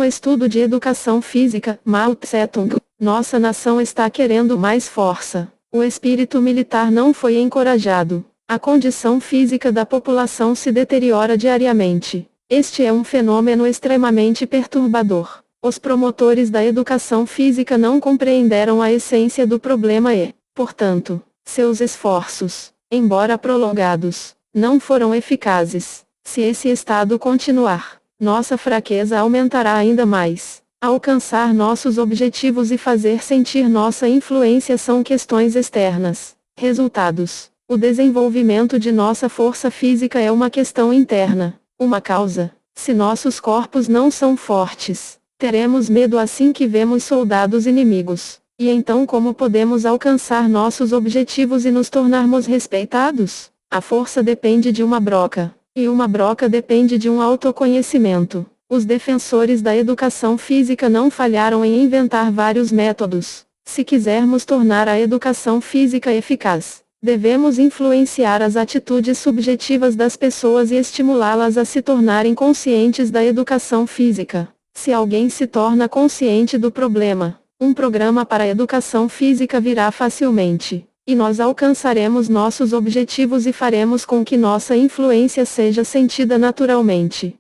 estudo de educação física, Mao Tse-tung, nossa nação está querendo mais força. O espírito militar não foi encorajado. A condição física da população se deteriora diariamente. Este é um fenômeno extremamente perturbador. Os promotores da educação física não compreenderam a essência do problema e, portanto, seus esforços, embora prolongados, não foram eficazes. Se esse estado continuar, nossa fraqueza aumentará ainda mais. Alcançar nossos objetivos e fazer sentir nossa influência são questões externas. Resultados: o desenvolvimento de nossa força física é uma questão interna. Uma causa: se nossos corpos não são fortes, teremos medo assim que vemos soldados inimigos. E então como podemos alcançar nossos objetivos e nos tornarmos respeitados? A força depende de uma broca, e uma broca depende de um autoconhecimento. Os defensores da educação física não falharam em inventar vários métodos. Se quisermos tornar a educação física eficaz, devemos influenciar as atitudes subjetivas das pessoas e estimulá-las a se tornarem conscientes da educação física. Se alguém se torna consciente do problema, um programa para a educação física virá facilmente, e nós alcançaremos nossos objetivos e faremos com que nossa influência seja sentida naturalmente.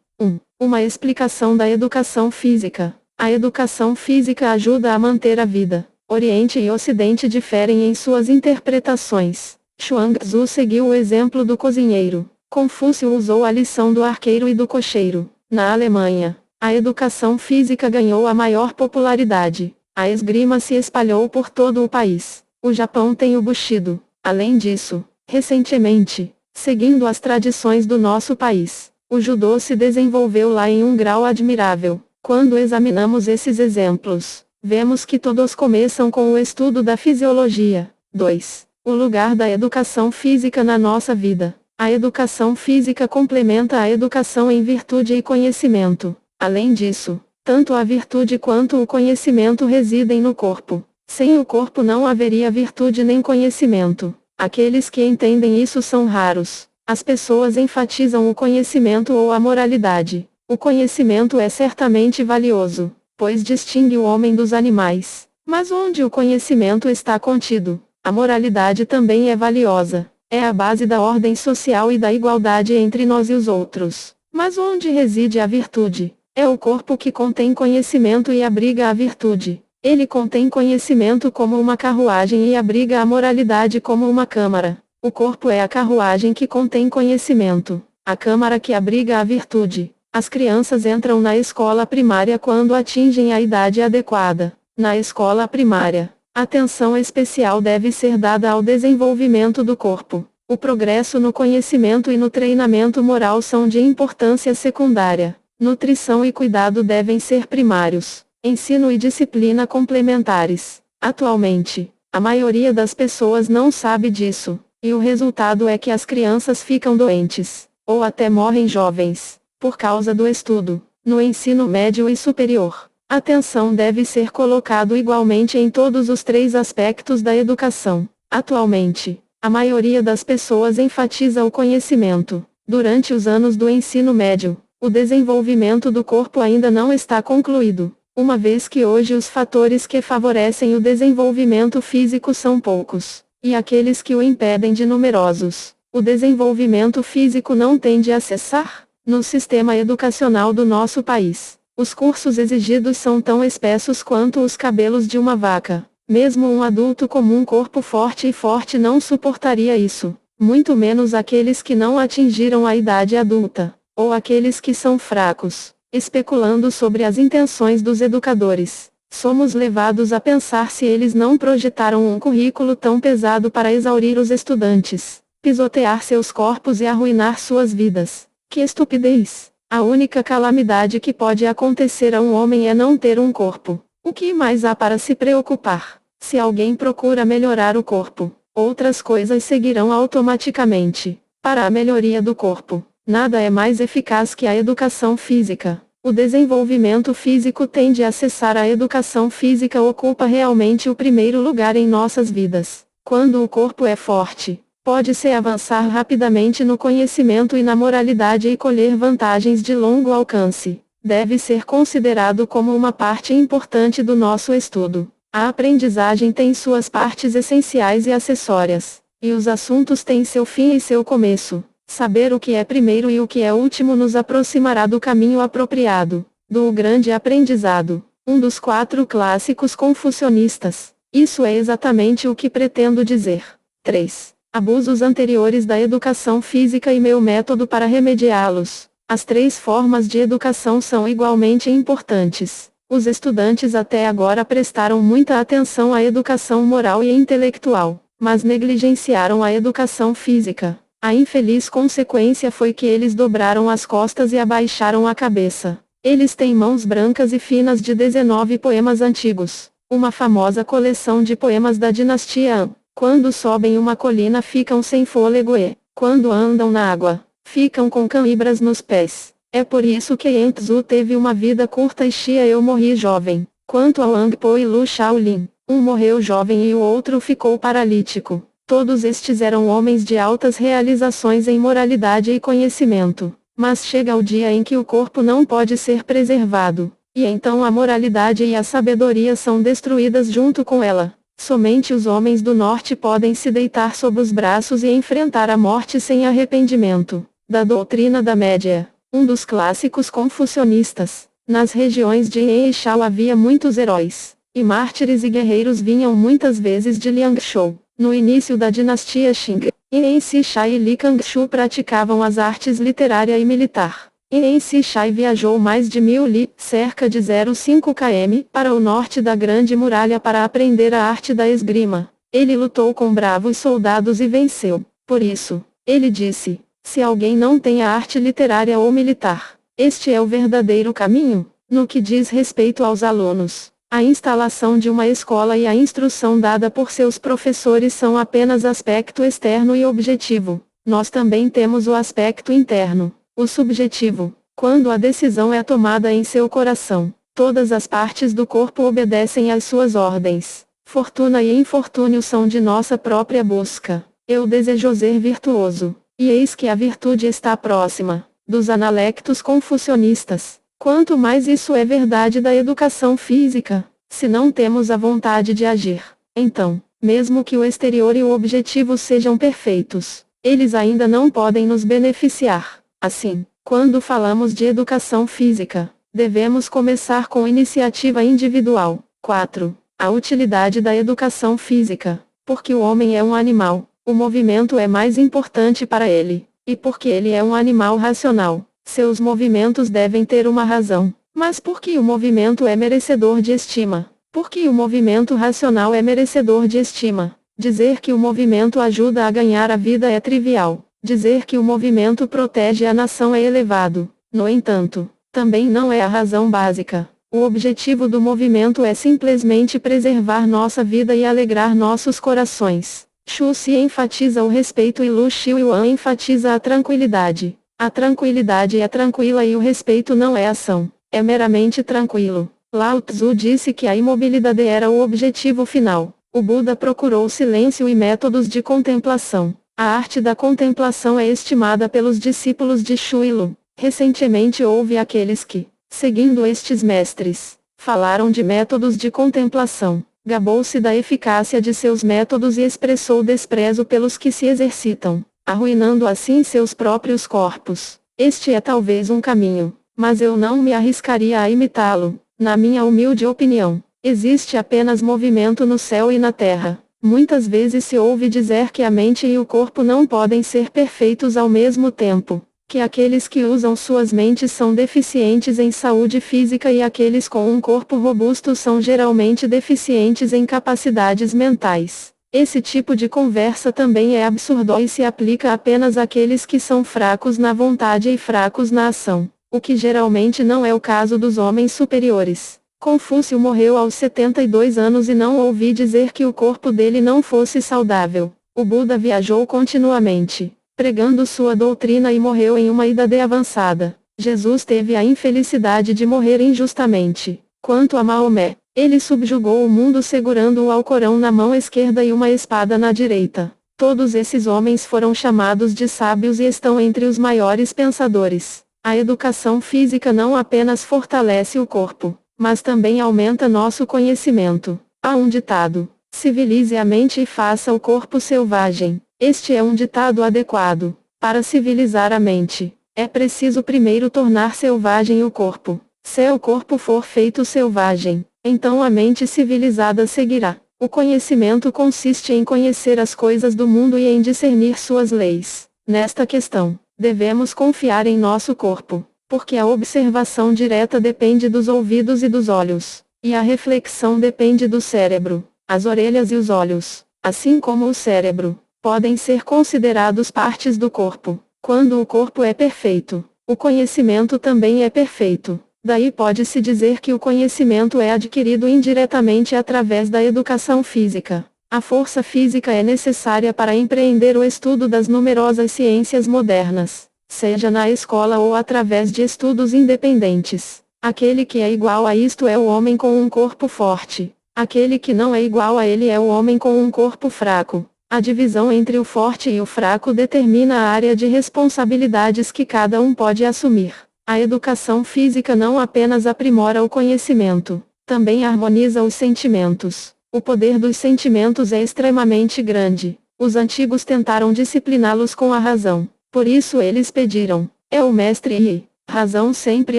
Uma explicação da educação física. A educação física ajuda a manter a vida. Oriente e Ocidente diferem em suas interpretações. Chuang-Tzu seguiu o exemplo do cozinheiro. Confúcio usou a lição do arqueiro e do cocheiro. Na Alemanha, a educação física ganhou a maior popularidade. A esgrima se espalhou por todo o país. O Japão tem o Bushido. Além disso, recentemente, seguindo as tradições do nosso país, o judô se desenvolveu lá em um grau admirável. Quando examinamos esses exemplos, vemos que todos começam com o estudo da fisiologia. 2. O lugar da educação física na nossa vida. A educação física complementa a educação em virtude e conhecimento. Além disso, tanto a virtude quanto o conhecimento residem no corpo. Sem o corpo não haveria virtude nem conhecimento. Aqueles que entendem isso são raros. As pessoas enfatizam o conhecimento ou a moralidade. O conhecimento é certamente valioso, pois distingue o homem dos animais. Mas onde o conhecimento está contido, a moralidade também é valiosa. É a base da ordem social e da igualdade entre nós e os outros. Mas onde reside a virtude? É o corpo que contém conhecimento e abriga a virtude. Ele contém conhecimento como uma carruagem e abriga a moralidade como uma câmara. O corpo é a carruagem que contém conhecimento, a câmara que abriga a virtude. As crianças entram na escola primária quando atingem a idade adequada. Na escola primária, atenção especial deve ser dada ao desenvolvimento do corpo. O progresso no conhecimento e no treinamento moral são de importância secundária. Nutrição e cuidado devem ser primários. Ensino e disciplina complementares. Atualmente, a maioria das pessoas não sabe disso. E o resultado é que as crianças ficam doentes, ou até morrem jovens, por causa do estudo. No ensino médio e superior, atenção deve ser colocado igualmente em todos os 3 aspectos da educação. Atualmente, a maioria das pessoas enfatiza o conhecimento. Durante os anos do ensino médio, o desenvolvimento do corpo ainda não está concluído, uma vez que hoje os fatores que favorecem o desenvolvimento físico são poucos, e aqueles que o impedem de numerosos. O desenvolvimento físico não tende a cessar. No sistema educacional do nosso país, os cursos exigidos são tão espessos quanto os cabelos de uma vaca. Mesmo um adulto com um corpo forte não suportaria isso, muito menos aqueles que não atingiram a idade adulta, ou aqueles que são fracos. Especulando sobre as intenções dos educadores, somos levados a pensar se eles não projetaram um currículo tão pesado para exaurir os estudantes, pisotear seus corpos e arruinar suas vidas. Que estupidez! A única calamidade que pode acontecer a um homem é não ter um corpo. O que mais há para se preocupar? Se alguém procura melhorar o corpo, outras coisas seguirão automaticamente. Para a melhoria do corpo, nada é mais eficaz que a educação física. O desenvolvimento físico tende a cessar. A educação física ocupa realmente o primeiro lugar em nossas vidas. Quando o corpo é forte, pode-se avançar rapidamente no conhecimento e na moralidade e colher vantagens de longo alcance. deve ser considerado como uma parte importante do nosso estudo. A aprendizagem tem suas partes essenciais e acessórias, e os assuntos têm seu fim e seu começo. Saber o que é primeiro e o que é último nos aproximará do caminho apropriado, do grande aprendizado, um dos 4 clássicos confucionistas. Isso é exatamente o que pretendo dizer. 3. Abusos anteriores da educação física e meu método para remediá-los. As 3 formas de educação são igualmente importantes. Os estudantes até agora prestaram muita atenção à educação moral e intelectual, mas negligenciaram a educação física. A infeliz consequência foi que eles dobraram as costas e abaixaram a cabeça. Eles têm mãos brancas e finas de 19 poemas antigos, uma famosa coleção de poemas da dinastia Han. Quando sobem uma colina ficam sem fôlego e, quando andam na água, ficam com canibras nos pés. É por isso que Yen Tzu teve uma vida curta e Xia Eu morri jovem. Quanto ao Wang Po e Lu Shaolin, um morreu jovem e o outro ficou paralítico. Todos estes eram homens de altas realizações em moralidade e conhecimento. Mas chega o dia em que o corpo não pode ser preservado, e então a moralidade e a sabedoria são destruídas junto com ela. Somente os homens do norte podem se deitar sob os braços e enfrentar a morte sem arrependimento. Da doutrina da média, um dos clássicos confucionistas. Nas regiões de Yin e Shao havia muitos heróis, e mártires e guerreiros vinham muitas vezes de Liangshou. No início da dinastia Qing, Yin Xishai e Li Kangshu praticavam as artes literária e militar. Yin Xishai viajou mais de 1000 li, cerca de 0,5 km, para o norte da Grande Muralha para aprender a arte da esgrima. Ele lutou com bravos soldados e venceu. Por isso, ele disse, se alguém não tem a arte literária ou militar, este é o verdadeiro caminho. No que diz respeito aos alunos, a instalação de uma escola e a instrução dada por seus professores são apenas aspecto externo e objetivo. Nós também temos o aspecto interno, o subjetivo. Quando a decisão é tomada em seu coração, todas as partes do corpo obedecem às suas ordens. Fortuna e infortúnio são de nossa própria busca. Eu desejo ser virtuoso, e eis que a virtude está próxima. Dos analectos confucionistas. Quanto mais isso é verdade da educação física, se não temos a vontade de agir, então, mesmo que o exterior e o objetivo sejam perfeitos, eles ainda não podem nos beneficiar. Assim, quando falamos de educação física, devemos começar com iniciativa individual. 4. A utilidade da educação física. Porque o homem é um animal, o movimento é mais importante para ele, e porque ele é um animal racional. Seus movimentos devem ter uma razão. Mas por que o movimento é merecedor de estima? Porque o movimento racional é merecedor de estima. Dizer que o movimento ajuda a ganhar a vida é trivial. Dizer que o movimento protege a nação é elevado. No entanto, também não é a razão básica. O objetivo do movimento é simplesmente preservar nossa vida e alegrar nossos corações. Xu Xi enfatiza o respeito e Lu Xiuan enfatiza a tranquilidade. A tranquilidade é tranquila e o respeito não é ação, é meramente tranquilo. Lao Tzu disse que a imobilidade era o objetivo final. O Buda procurou silêncio e métodos de contemplação. A arte da contemplação é estimada pelos discípulos de Xu e Lu. Recentemente houve aqueles que, seguindo estes mestres, falaram de métodos de contemplação. Gabou-se da eficácia de seus métodos e expressou desprezo pelos que se exercitam, arruinando assim seus próprios corpos. Este é talvez um caminho, mas eu não me arriscaria a imitá-lo. Na minha humilde opinião, existe apenas movimento no céu e na terra. Muitas vezes se ouve dizer que a mente e o corpo não podem ser perfeitos ao mesmo tempo, que aqueles que usam suas mentes são deficientes em saúde física e aqueles com um corpo robusto são geralmente deficientes em capacidades mentais. Esse tipo de conversa também é absurdo e se aplica apenas àqueles que são fracos na vontade e fracos na ação, o que geralmente não é o caso dos homens superiores. Confúcio morreu aos 72 anos e não ouvi dizer que o corpo dele não fosse saudável. O Buda viajou continuamente, pregando sua doutrina e morreu em uma idade avançada. Jesus teve a infelicidade de morrer injustamente. Quanto a Maomé, ele subjugou o mundo segurando o Alcorão na mão esquerda e uma espada na direita. Todos esses homens foram chamados de sábios e estão entre os maiores pensadores. A educação física não apenas fortalece o corpo, mas também aumenta nosso conhecimento. Há um ditado: civilize a mente e faça o corpo selvagem. Este é um ditado adequado. Para civilizar a mente, é preciso primeiro tornar selvagem o corpo. Se o corpo for feito selvagem, então a mente civilizada seguirá. O conhecimento consiste em conhecer as coisas do mundo e em discernir suas leis. Nesta questão, devemos confiar em nosso corpo, porque a observação direta depende dos ouvidos e dos olhos, e a reflexão depende do cérebro. As orelhas e os olhos, assim como o cérebro, podem ser considerados partes do corpo. Quando o corpo é perfeito, o conhecimento também é perfeito. Daí pode-se dizer que o conhecimento é adquirido indiretamente através da educação física. A força física é necessária para empreender o estudo das numerosas ciências modernas, seja na escola ou através de estudos independentes. Aquele que é igual a isto é o homem com um corpo forte. Aquele que não é igual a ele é o homem com um corpo fraco. A divisão entre o forte e o fraco determina a área de responsabilidades que cada um pode assumir. A educação física não apenas aprimora o conhecimento, também harmoniza os sentimentos. O poder dos sentimentos é extremamente grande. Os antigos tentaram discipliná-los com a razão. Por isso eles pediram: é o mestre e razão sempre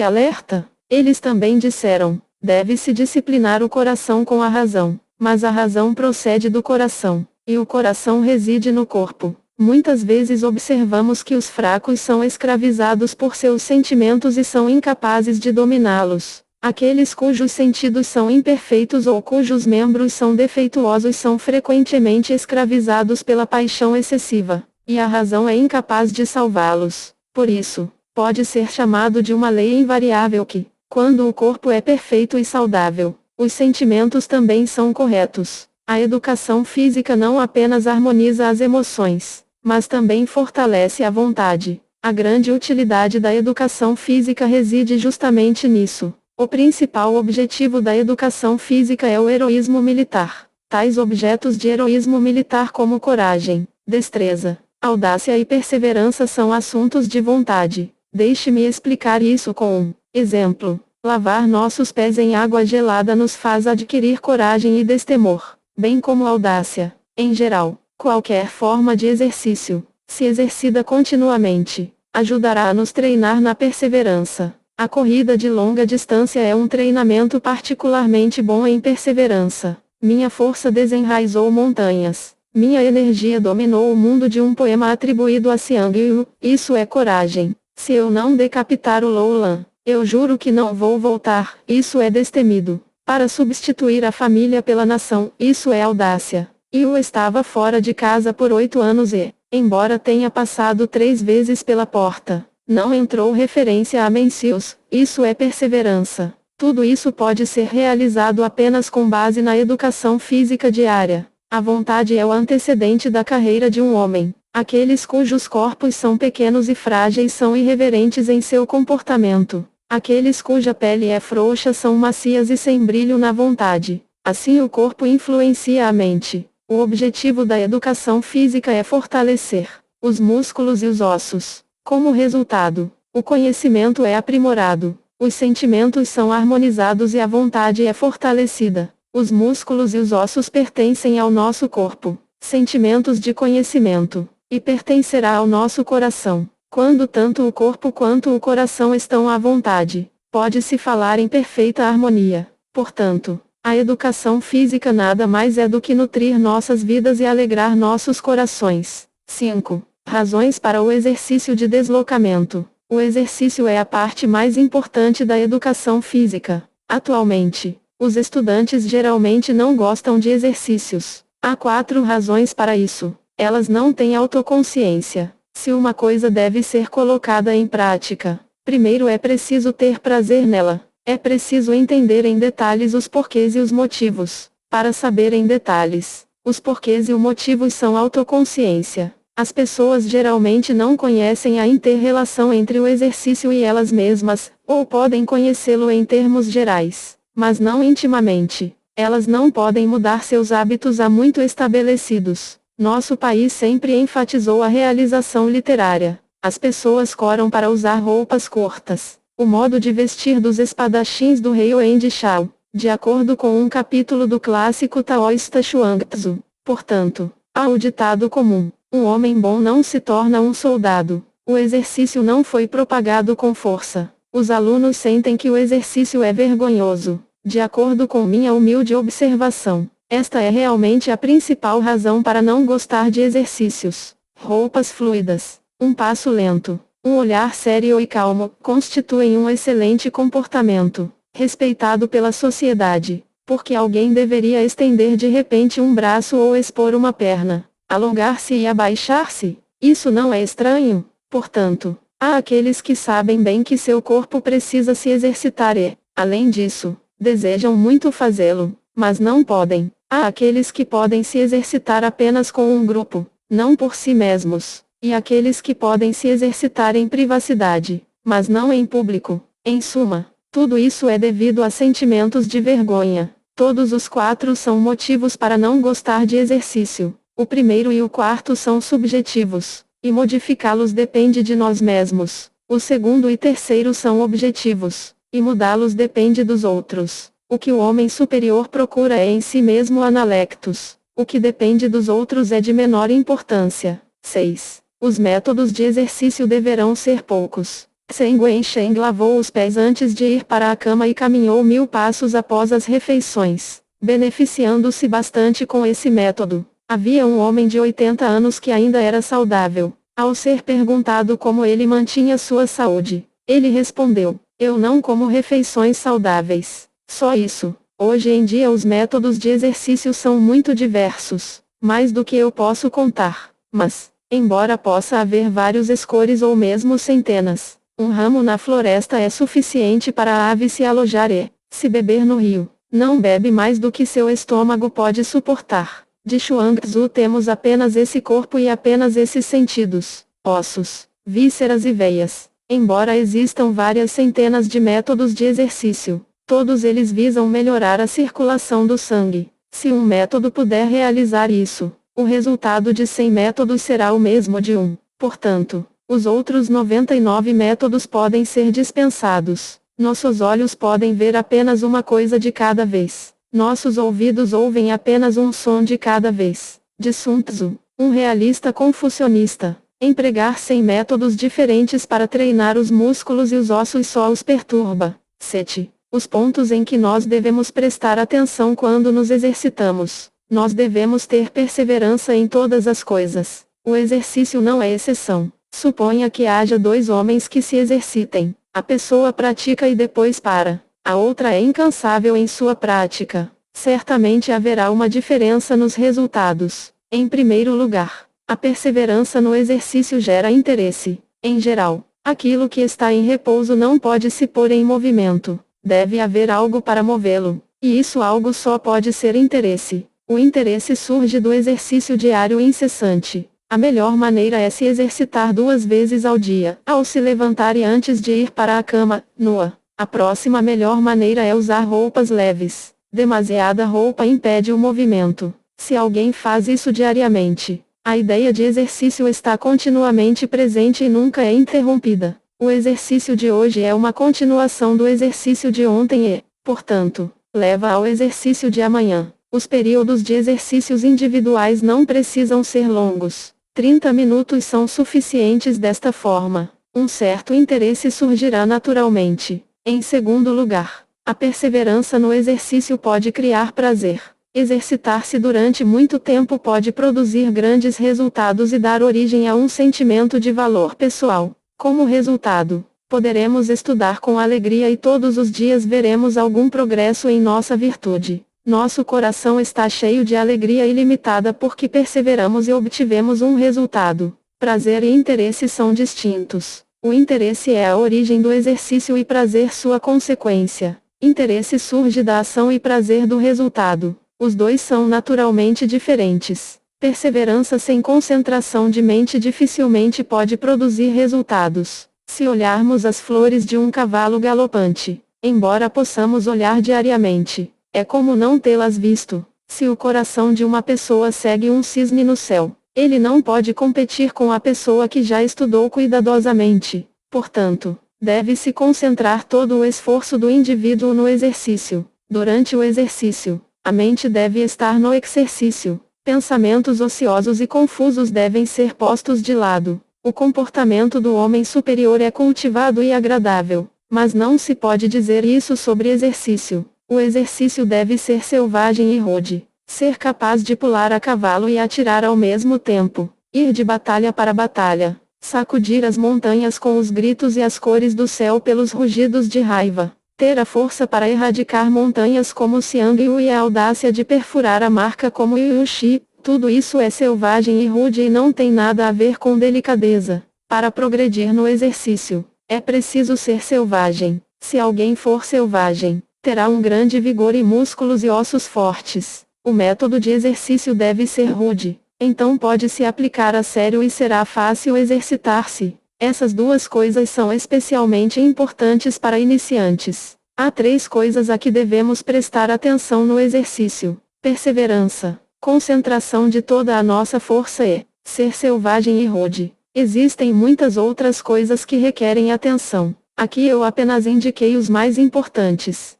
alerta? Eles também disseram: deve-se disciplinar o coração com a razão. Mas a razão procede do coração, e o coração reside no corpo. Muitas vezes observamos que os fracos são escravizados por seus sentimentos e são incapazes de dominá-los. Aqueles cujos sentidos são imperfeitos ou cujos membros são defeituosos são frequentemente escravizados pela paixão excessiva, e a razão é incapaz de salvá-los. Por isso, pode ser chamado de uma lei invariável que, quando o corpo é perfeito e saudável, os sentimentos também são corretos. A educação física não apenas harmoniza as emoções, mas também fortalece a vontade. A grande utilidade da educação física reside justamente nisso. O principal objetivo da educação física é o heroísmo militar. Tais objetos de heroísmo militar como coragem, destreza, audácia e perseverança são assuntos de vontade. Deixe-me explicar isso com um exemplo. Lavar nossos pés em água gelada nos faz adquirir coragem e destemor, bem como audácia. Em geral, qualquer forma de exercício, se exercida continuamente, ajudará a nos treinar na perseverança. A corrida de longa distância é um treinamento particularmente bom em perseverança. Minha força desenraizou montanhas. Minha energia dominou o mundo de um poema atribuído a Xiang Yu. Isso é coragem. Se eu não decapitar o Loulan, eu juro que não vou voltar. Isso é destemido. Para substituir a família pela nação, isso é audácia. Yu estava fora de casa por 8 anos e, embora tenha passado 3 vezes pela porta, não entrou. Referência a Mencius, isso é perseverança. Tudo isso pode ser realizado apenas com base na educação física diária. A vontade é o antecedente da carreira de um homem. Aqueles cujos corpos são pequenos e frágeis são irreverentes em seu comportamento. Aqueles cuja pele é frouxa são macias e sem brilho na vontade. Assim o corpo influencia a mente. O objetivo da educação física é fortalecer os músculos e os ossos. Como resultado, o conhecimento é aprimorado, os sentimentos são harmonizados e a vontade é fortalecida. Os músculos e os ossos pertencem ao nosso corpo, sentimentos de conhecimento, e pertencerá ao nosso coração. Quando tanto o corpo quanto o coração estão à vontade, pode-se falar em perfeita harmonia. Portanto, a educação física nada mais é do que nutrir nossas vidas e alegrar nossos corações. 5. Razões para o exercício de deslocamento. O exercício é a parte mais importante da educação física. Atualmente, os estudantes geralmente não gostam de exercícios. Há 4 razões para isso. Elas não têm autoconsciência. Se uma coisa deve ser colocada em prática, primeiro é preciso ter prazer nela. É preciso entender em detalhes os porquês e os motivos. Para saber em detalhes, os porquês e os motivos são autoconsciência. As pessoas geralmente não conhecem a inter-relação entre o exercício e elas mesmas, ou podem conhecê-lo em termos gerais, mas não intimamente. Elas não podem mudar seus hábitos há muito estabelecidos. Nosso país sempre enfatizou a realização literária. As pessoas coram para usar roupas curtas. O modo de vestir dos espadachins do rei Wendy Shao, de acordo com um capítulo do clássico Taoísta Chuang-Tzu. Portanto, há o ditado comum: um homem bom não se torna um soldado. O exercício não foi propagado com força. Os alunos sentem que o exercício é vergonhoso. De acordo com minha humilde observação, esta é realmente a principal razão para não gostar de exercícios. Roupas fluidas, um passo lento, um olhar sério e calmo constituem um excelente comportamento, respeitado pela sociedade. Porque alguém deveria estender de repente um braço ou expor uma perna, alongar-se e abaixar-se? Isso não é estranho? Portanto, há aqueles que sabem bem que seu corpo precisa se exercitar e, além disso, desejam muito fazê-lo, mas não podem. Há aqueles que podem se exercitar apenas com um grupo, não por si mesmos, e aqueles que podem se exercitar em privacidade, mas não em público. Em suma, tudo isso é devido a sentimentos de vergonha. Todos os quatro são motivos para não gostar de exercício. O primeiro e o quarto são subjetivos, e modificá-los depende de nós mesmos. O segundo e terceiro são objetivos, e mudá-los depende dos outros. O que o homem superior procura é em si mesmo analectos. O que depende dos outros é de menor importância. 6. Os métodos de exercício deverão ser poucos. Zheng Wensheng lavou os pés antes de ir para a cama e caminhou 1000 passos após as refeições, beneficiando-se bastante com esse método. Havia um homem de 80 anos que ainda era saudável. Ao ser perguntado como ele mantinha sua saúde, ele respondeu: "Eu não como refeições saudáveis. Só isso." Hoje em dia os métodos de exercício são muito diversos, mais do que eu posso contar. Mas, embora possa haver vários escolhas ou mesmo centenas, um ramo na floresta é suficiente para a ave se alojar e, se beber no rio, não bebe mais do que seu estômago pode suportar. De Chuang-Tzu temos apenas esse corpo e apenas esses sentidos, ossos, vísceras e veias. Embora existam várias centenas de métodos de exercício, todos eles visam melhorar a circulação do sangue. Se um método puder realizar isso, o resultado de 100 métodos será o mesmo de um. Portanto, os outros 99 métodos podem ser dispensados. Nossos olhos podem ver apenas uma coisa de cada vez. Nossos ouvidos ouvem apenas um som de cada vez. De Sun Tzu, um realista confucionista. Empregar 100 métodos diferentes para treinar os músculos e os ossos só os perturba. 7. Os pontos em que nós devemos prestar atenção quando nos exercitamos. Nós devemos ter perseverança em todas as coisas. O exercício não é exceção. Suponha que haja 2 homens que se exercitem. A pessoa pratica e depois para. A outra é incansável em sua prática. Certamente haverá uma diferença nos resultados. Em primeiro lugar, a perseverança no exercício gera interesse. Em geral, aquilo que está em repouso não pode se pôr em movimento. Deve haver algo para movê-lo. E isso algo só pode ser interesse. O interesse surge do exercício diário incessante. A melhor maneira é se exercitar 2 vezes ao dia, ao se levantar e antes de ir para a cama, nua. A próxima melhor maneira é usar roupas leves. Demasiada roupa impede o movimento. Se alguém faz isso diariamente, a ideia de exercício está continuamente presente e nunca é interrompida. O exercício de hoje é uma continuação do exercício de ontem e, portanto, leva ao exercício de amanhã. Os períodos de exercícios individuais não precisam ser longos. 30 minutos são suficientes desta forma. Um certo interesse surgirá naturalmente. Em segundo lugar, a perseverança no exercício pode criar prazer. Exercitar-se durante muito tempo pode produzir grandes resultados e dar origem a um sentimento de valor pessoal. Como resultado, poderemos estudar com alegria e todos os dias veremos algum progresso em nossa virtude. Nosso coração está cheio de alegria ilimitada porque perseveramos e obtivemos um resultado. Prazer e interesse são distintos. O interesse é a origem do exercício e prazer sua consequência. Interesse surge da ação e prazer do resultado. Os dois são naturalmente diferentes. Perseverança sem concentração de mente dificilmente pode produzir resultados. Se olharmos as flores de um cavalo galopante, embora possamos olhar diariamente, é como não tê-las visto. Se o coração de uma pessoa segue um cisne no céu, Ele não pode competir com a pessoa que já estudou cuidadosamente. Portanto, deve-se concentrar todo o esforço do indivíduo no exercício. Durante o exercício, a mente deve estar no exercício. Pensamentos ociosos e confusos devem ser postos de lado. O comportamento do homem superior é cultivado e agradável, mas não se pode dizer isso sobre exercício. O exercício deve ser selvagem e rude. Ser capaz de pular a cavalo e atirar ao mesmo tempo. Ir de batalha para batalha. Sacudir as montanhas com os gritos e as cores do céu pelos rugidos de raiva. Ter a força para erradicar montanhas como Xiangyu e a audácia de perfurar a marca como Yuxi. Tudo isso é selvagem e rude e não tem nada a ver com delicadeza. Para progredir no exercício, é preciso ser selvagem. Se alguém for selvagem, terá um grande vigor e músculos e ossos fortes. O método de exercício deve ser rude, então pode-se aplicar a sério e será fácil exercitar-se. Essas duas coisas são especialmente importantes para iniciantes. Há 3 coisas a que devemos prestar atenção no exercício: perseverança, concentração de toda a nossa força e ser selvagem e rude. Existem muitas outras coisas que requerem atenção. Aqui eu apenas indiquei os mais importantes.